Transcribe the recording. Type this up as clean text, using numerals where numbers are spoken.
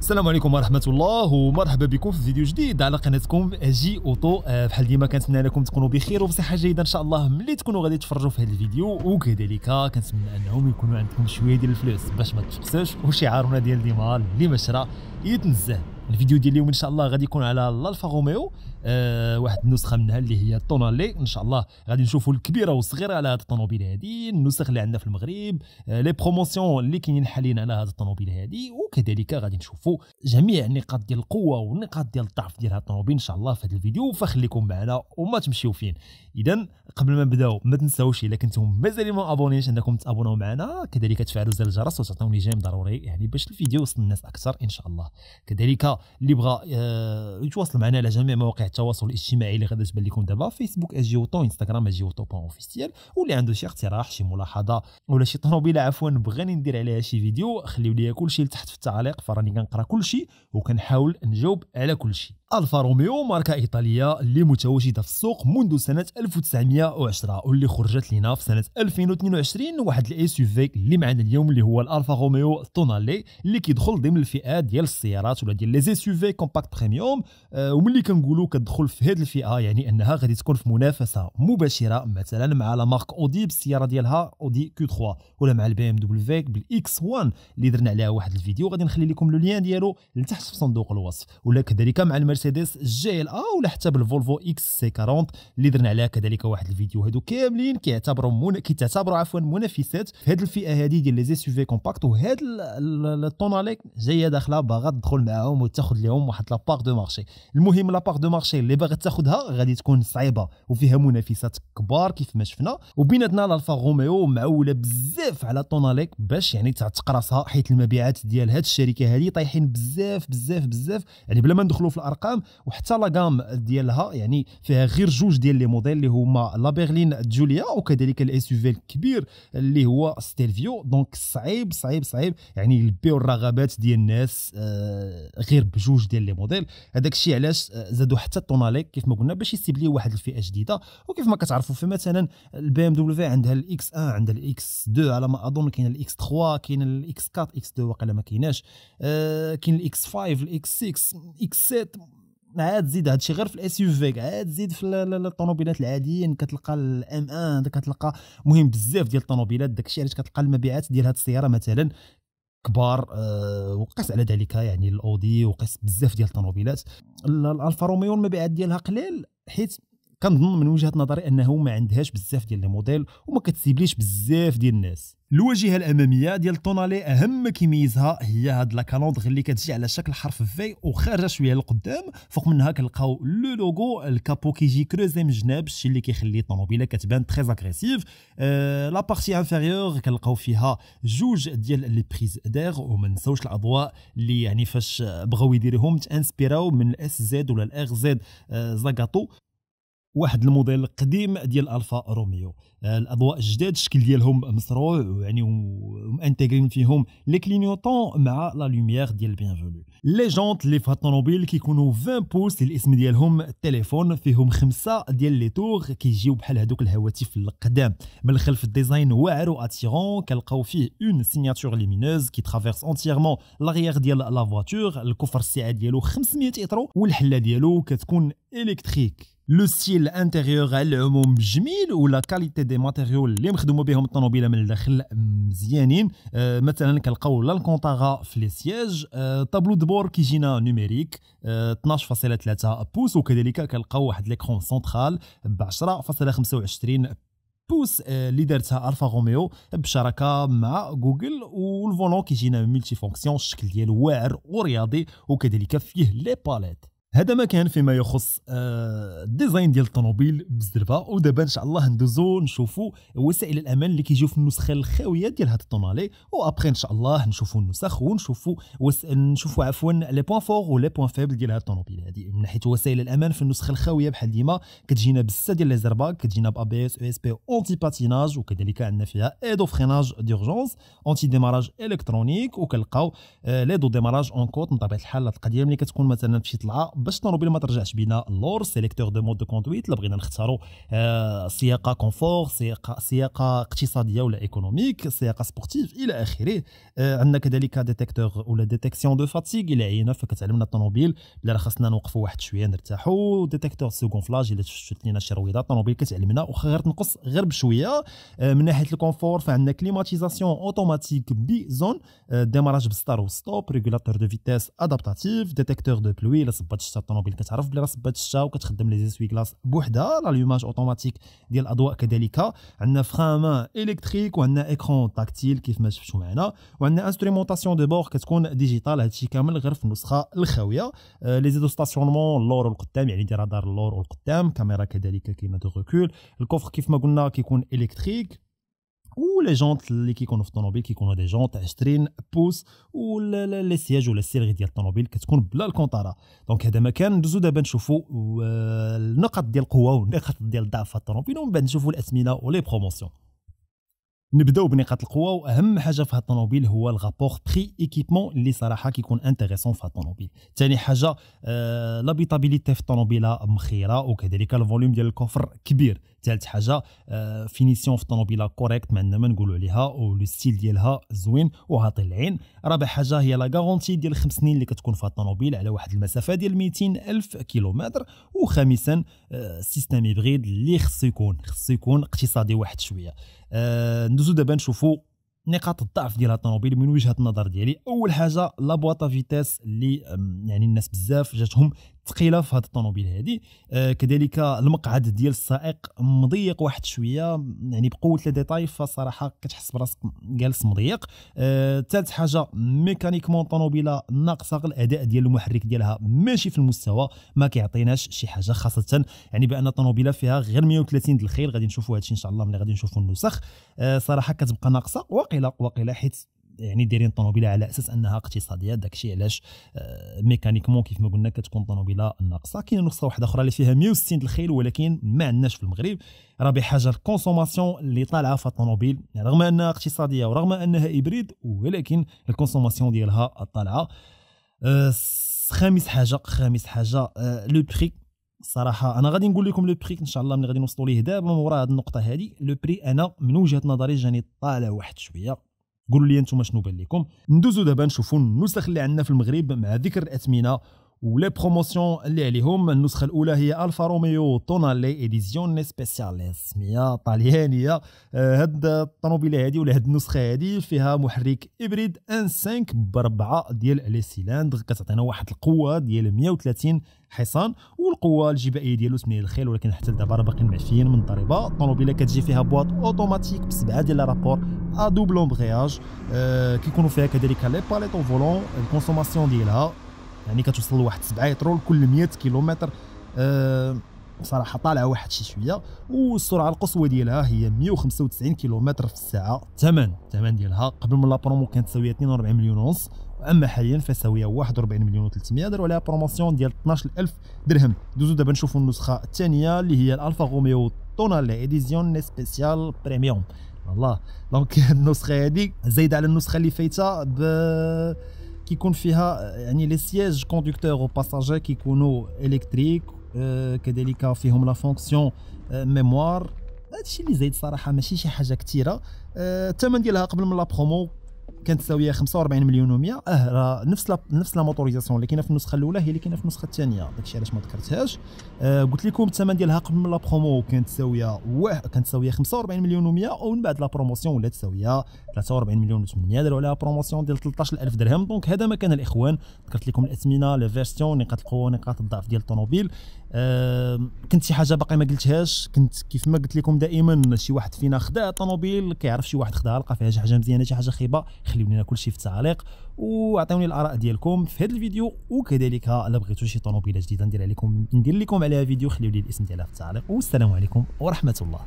السلام عليكم ورحمة الله ومرحبا بكم في فيديو جديد على قناتكم جي اوتو. بحال ديما كنتمنى لكم تكونوا بخير وبصحة جيدة ان شاء الله ملي تكونوا غادي تفرجوا في هذا الفيديو، وكذلك كنتمنى انهم يكونوا عندكم شوية ديال الفلوس باش ما تفقسوش، وشعارنا ديال ديما اللي ما شرا يتنزه. الفيديو ديال اليوم ان شاء الله غادي يكون على الالفا روميو، واحد النسخه منها اللي هي الطونالي. ان شاء الله غادي نشوفوا الكبيره والصغيره على هذه الطوموبيل هذه، النسخ اللي عندنا في المغرب، لي بروموسيون اللي كاينين حاليا على هذه الطوموبيل هذه، وكذلك غادي نشوفوا جميع النقاط ديال القوه والنقاط ديال الضعف ديال هذه الطوموبيل ان شاء الله في هذا الفيديو. فخليكم معنا وما تمشيو فين. اذا قبل ما نبداو ما تنساوش الا كنتم مازال ما ابونيش انكم تابوناو معنا، كذلك تفعلوا زر الجرس وتعطوني جيم ضروري يعني باش الفيديو يوصل للناس اكثر ان شاء الله. كذلك اللي بغى يتواصل معنا على جميع مواقع التواصل الاجتماعي اللي غادي تبان لكم دابا، فيسبوك اجي اوتو، انستغرام اجي اوتو اوفيسيال، واللي عنده شي اقتراح شي ملاحظه ولا شي طوموبيله عفوا بغاني ندير عليها شي فيديو، خليو لي كلشي لتحت في التعليق، فراني كنقرا كلشي وكنحاول نجاوب على كلشي. الفا روميو ماركه ايطاليه اللي متواجده في السوق منذ سنه 1910 واللي خرجت لنا في سنه 2022 واحد الاس يو في اللي معنا اليوم اللي هو الالفا روميو طونالي، اللي كيدخل ضمن الفئات ديال السيارات ولا ديال لي اس يو في كومباكت بريميوم. وملي كنقولوا كتدخل في هذه الفئه يعني انها غادي تكون في منافسه مباشره مثلا مع لا مارك اودي بالسياره ديالها اودي كيو 3، ولا مع البي ام دبليو بالاكس 1 اللي درنا عليها واحد الفيديو غادي نخلي لكم لو لين ديالو لتحت في صندوق الوصف، ولا كذلك مع المرسيدس جي ال ا، ولا حتى بالفولفو اكس سي 40 اللي درنا عليها كذلك واحد الفيديو. هادو كاملين كيتعتبروا عفوا منافسات في هذه الفئه هذه ديال لي اس يو في كومباكت، وهاد الطونالي جايه داخله باغا تدخل معاهم وتاخذ لهم واحد لا بار دو مارشي. المهم لا بار دو مارشي اللي باغا تاخذها غادي تكون صعيبه وفيها منافسات كبار كيف ما شفنا، وبيناتنا الالفا روميو معوله بزاف على طونالي باش يعني تعتق راسها، حيت المبيعات ديال هاد الشركه هذه طايحين بزاف بزاف بزاف يعني بلا ما ندخلوا في الارقام. وحتى لا غام ديالها يعني فيها غير جوج ديال لي موديل اللي هما لا بيرلين جوليا وكذلك الاس يو في الكبير اللي هو ستيلفيو. دونك صعيب صعيب صعيب يعني يلبيو الرغبات ديال الناس غير بجوج ديال لي موديل. هذاك الشيء علاش زادوا حتى الطونالي كيف ما قلنا باش يستبليو واحد الفئه جديده. وكيف ما كتعرفوا فمثلا البي ام دبليو عندها الاكس 1، عندها الاكس 2 على ما اظن، كاين الاكس 3، كاين الاكس 4، اكس 2 واقيلا ما كايناش، كاين الاكس 5، الاكس 6، اكس 7. عاد زيد هادشي غير في الاس يو في، عاد زيد في الطوموبيلات العاديين كتلقى الام 1، كتلقى مهم بزاف ديال الطوموبيلات. داكشي علاش كتلقى المبيعات ديال هاد السياره مثلا كبار. وقس على ذلك يعني الاودي وقس بزاف ديال الطوموبيلات. الالفا روميو المبيعات ديالها قليل، حيت كنظن من وجهه نظري انه ما عندهاش بزاف ديال لي موديل وما كتسيبليش بزاف ديال الناس. الواجهه الاماميه ديال الطونالي اهم ما كيميزها هي هاد لا كالوندغ اللي كتجي على شكل حرف في وخارجه شويه للقدام. فوق منها كنلقاو لو لوغو، الكابو كيجي كروزي من الجناب، الشيء اللي كيخلي الطوموبيله كتبان تري اغريسيف. لا بارتي انفيريور كنلقاو فيها جوج ديال لي بريز دير، وما نساوش الاضواء اللي يعني فاش بغاو يديروهم تانسبيراو من الاس زد ولا الار زد زاغاتو، واحد الموديل قديم ديال الفا روميو. الاضواء الجداد الشكل ديالهم مسروع يعني ومانتيغرين فيهم لي كلينيوطون مع لا لوميير ديال البيانفونو. لي جونط اللي في هاد الطوموبيل كيكونوا 20 بوس، الاسم ديالهم التليفون، فيهم 5 ديال لي تور كيجيو بحال هذوك الهواتف القدام. من الخلف الديزاين واعر واتيرون، كنلقاو فيه اون سيناتور ليمينوز كي ترافيرس اونتيرمون لاغيير ديال لا فواتور. الكفر السعه ديالو 500 ايترو والحله ديالو كتكون الكتريك. لو ستيل انتيريور على العموم جميل، ولا كاليتي دي ماتيريال اللي مخدومه بهم الطوموبيله من الداخل مزيانين. مثلا كنلقاو لا الكونطاغا في لي سياج، طابلو دبور كيجينا نوميريك 12.3 بوس، وكذلك كنلقاو واحد ليكرون سنترال ب 10.25 بوس اللي دارتها الفا روميو بشراكه مع جوجل. والفولون كيجينا ملتي فونكسيون، الشكل ديالو واعر ورياضي، وكذلك فيه لي باليت. هذا ما كان فيما يخص الديزاين ديال الطوموبيل بالزربه. ودابا ان شاء الله ندوزو نشوفوا وسائل الامان اللي كيجيو في النسخه الخاويه ديال هذا الطونالي، وابخي ان شاء الله نشوفوا النسخ ونشوفوا عفوا لي بوين فور ولي بوين فيبل ديال هذا الطوموبيل هذه. من ناحيه وسائل الامان في النسخه الخاويه بحال ديما كتجينا بزاف ديال لي زرباك، كتجينا ب ابي اس او اس بي اونتي باتيناج، وكذلك عندنا فيها ايدو فريناج ديورجونس، اونتي ديماراج الكترونيك، وكنلقاو لي دو ديماراج اون كوت. من طبيعه الحال هذه القضيه ملي كتكون مثلا في شي طلعه باش الطوموبيل ما ترجعش بينا اللور. سيليكتور دو مود دو كوندويت الا بغينا نختاروا سياقه كونفور، سياقه اقتصاديه ولا ايكونوميك، سياقه سبورتيف الى اخره. عندنا كذلك ديتيكتور ولا ديتيكسيون دو فاتيغ الى عينا فكتعلمنا الطوموبيل بلا خاصنا نوقفوا واحد شويه نرتاحوا. ديتيكتور سو غونفلاج الا شفت لينا شي رويضه الطوموبيل كتعلمنا واخا غير تنقص غير بشويه. من ناحيه الكونفور فعندنا كليماتيزاسيون اوتوماتيك بزون، ديماراج بستار وستوب، ريغولاتور دو فيتيس ادابتاتيف، ديتيكتور دو بلوي الا صبات الشتا الطوموبيل كتعرف بلي راه صبات الشتا وكتخدم لي زيسوي كلاص بوحدها. لالوماج اوتوماتيك ديال الاضواء كذلك. عندنا فران مان الكتريك وعندنا ايكرون تاكتيل كيف ما شفتوا معنا، وعندنا انسترومونطاسيون دو بور كتكون ديجيتال. هادشي كامل غير في النسخه الخاويه. لي زيدو ستاسيونمون اللور والقدام يعني دي رادار اللور والقدام، كاميرا كذلك كاينه دو ريكول. الكوفر كيف ما قلنا كيكون الكتريك، ولي جونط اللي كيكونوا في الطوموبيل كيكونوا دي جونط 20 بوس، ولي سياج ولا السيرغي ديال الطوموبيل كتكون بلا الكونطاره. دونك هذا مكان ندوزو دابا نشوفوا النقط ديال القوه والنقط ديال الضعف في الطوموبيل، ومن بعد نشوفوا الاثمنه ولي بروموسيون. نبداو بنقاط القوه، واهم حاجه في هذا الطوموبيل هو الغابور بري ايكيبمون اللي صراحه كيكون انتريسون في هذا الطوموبيل. ثاني حاجه لابيتابيليتي في الطوموبيله مخيره، وكذلك الفوليوم ديال الكوفر كبير. ثالث حاجه فينيسيون في الطوموبيله كوريكت ما عندنا ما نقولوا عليها، ولو ستيل ديالها زوين وعاطي العين. رابع حاجه هي لا غارونتي ديال 5 سنين اللي كتكون في هذا الطوموبيل على واحد المسافه ديال 200,000 كيلومتر. وخامسا سيستم هيبريد اللي خصو يكون اقتصادي واحد شويه. ندوزو دابا نشوفوا نقاط الضعف ديال الطوموبيل من وجهه النظر ديالي. اول حاجه لا بواطا فيتاس اللي يعني الناس بزاف جاتهم ثقيله في هذه الطوموبيل هذه. كذلك المقعد ديال السائق مضيق واحد شويه، يعني بقوه لي ديتاي فصراحه كتحس براسك جالس مضيق. ثالث حاجه ميكانيكمون الطوموبيله ناقصه، الاداء ديال المحرك ديالها ماشي في المستوى، ما كيعطيناش شي حاجه، خاصه يعني بان الطوموبيله فيها غير 130 د الخيل. غادي نشوفوا هادشي ان شاء الله ملي غادي نشوفوا النسخ. صراحه كتبقى ناقصه واقيلا حيت يعني دايرين الطوموبيله على اساس انها اقتصاديه، داكشي علاش ميكانيكمون كيف ما قلنا كتكون الطوموبيله ناقصه. كاينه نسخه واحده اخرى اللي فيها 160 الخيل ولكن ما عندناش في المغرب. رابع حاجه الكونسوماسيون اللي طالعه في الطوموبيل، يعني رغم انها اقتصاديه ورغم انها هيبريد ولكن الكونسوماسيون ديالها طالعه. خامس حاجه لو بري. صراحه انا غادي نقول لكم لو بري ان شاء الله ملي غادي نوصلوا ليه دابا مورا هذه النقطه هذه. لو بري انا من وجهه نظري جاني طالع واحد شويه، قولوا لي انتم شنو بان لكم. ندوزو دابا نشوفوا النسخ اللي عندنا في المغرب مع ذكر الاثمنه ولي بروموسيون اللي عليهم. النسخه الاولى هي الفا روميو تونالي ايديزيون سبيسيال، سميه طاليانيه. هاد الطوموبيله هذه ولا هاد النسخه هذه فيها محرك ابريد ان 5 ب4 ديال لي سيلندر، كتعطينا واحد القوه ديال 130 حصان، والقوه الجبائيه ديالو 8 الخيل، ولكن حتى دابا راه باقيين معفيين من الضريبه. الطوموبيله كتجي فيها بواط اوتوماتيك ب7 ديال رابور ا دوبل امبرياج، كيكونوا فيها كذلك لي باليت او فولون. الكونسوماسيون ديالها يعني كتوصل لواحد 7 لتر كل 100 كيلومتر. صراحه طالعه واحد شي شويه. والسرعه القصوى ديالها هي 195 كيلومتر في الساعه. الثمن ديالها قبل من لا برومو كانت تساوي 42 مليون ونص، اما حاليا فساويه 41 مليون و300. داروا عليها بروموسيون ديال 12000 درهم. دوزو دابا نشوفوا النسخه الثانيه اللي هي الالفا روميو تونالي ايديزيون سبيسيال بريميوم. والله دونك النسخه هذه زايده على النسخه اللي فايته كيكون فيها يعني لي سياج كوندكتور او باساجير كيكونوا الكتريك، كذلك فيهم لا فونكسيون ميموار. هادشي اللي زايد صراحه ماشي شي حاجه كثيره. الثمن ديالها قبل من لا برومو كانت تساوي 45 مليون و100. راه نفس لا موتوريزاسيون اللي كاينه في النسخه الاولى هي اللي كاينه في النسخه الثانيه، داكشي علاش ما ذكرتهاش. قلت لكم الثمن ديالها قبل من لا برومو كانت تساوي 45 مليون و100، ومن بعد لا بروموسيون ولات تساوي 43 مليون و800. داروا عليها بروموسيون ديال 13000 درهم. دونك هذا مكان الاخوان، ذكرت لكم الاثمنه، لي فيرسيون، نقاط القوه، نقاط الضعف ديال الطوموبيل. كنت شي حاجه باقي ما قلتهاش. كنت كيف ما قلت لكم دائما شي واحد فينا خدا الطوموبيل كيعرف شي واحد خداها لقى فيها شي حاجه مزيانه شي حاجه خايبه، خليو لنا كلشي في التعليق وعطيوني الاراء ديالكم في هذا الفيديو. وكذلك الا بغيتوا شي طوموبيله جديده ندير لكم عليها فيديو، خليو لي الاسم ديالها في التعليق. والسلام عليكم ورحمه الله.